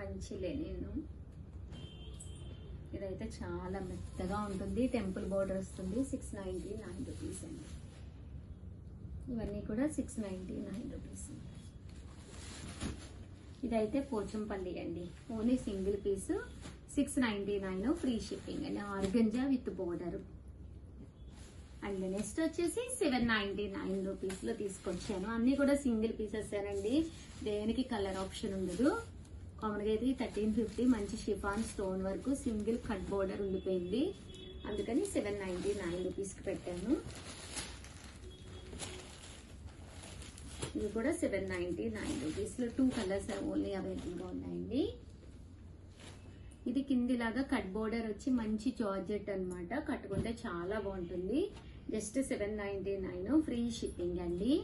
మంచి లెనిన్. ఇదైతే చాలా మెత్తగా ఉంటుంది, టెంపుల్ బోర్డర్ వస్తుంది. 699 రూపీస్ అండి. ఇవన్నీ కూడా 699 రూపీస్. ఇదైతే పోచంపల్లి అండి, only single piece 699 free shipping అండి, organza with border. And next వచ్చేసి 799 రూపీస్ లో తీసుకొచ్చాను. అన్ని కూడా సింగిల్ పీసెస్ అండి, దేనికి కలర్ ఆప్షన్ ఉండదు. కామన్గా అయితే 1350 మంచి షిఫాన్ స్టోన్ వరకు సింగిల్ కట్ బోర్డర్ ఉండిపోయింది, అందుకని 799 రూపీస్కి పెట్టాను. ఇవి కూడా 799 రూపీస్లో 2 కలర్స్ ఓన్లీ అవైలబుల్గా ఉన్నాయండి. ఇది కిందిలాగా కట్ బోర్డర్ వచ్చి మంచి జార్జెట్ అన్నమాట, కట్టుకుంటే చాలా బాగుంటుంది. జస్ట్ 799 ఫ్రీ షిప్పింగ్ అండి.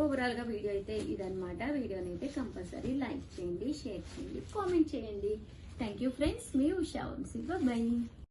ఓవరాల్ గా వీడియో అయితే ఇదన్నమాట. వీడియోని అయితే కంపల్సరీ లైక్ చేయండి, షేర్ చేయండి, కామెంట్ చేయండి. థ్యాంక్ యూ ఫ్రెండ్స్, మీ ఉషా వంశీ. బై.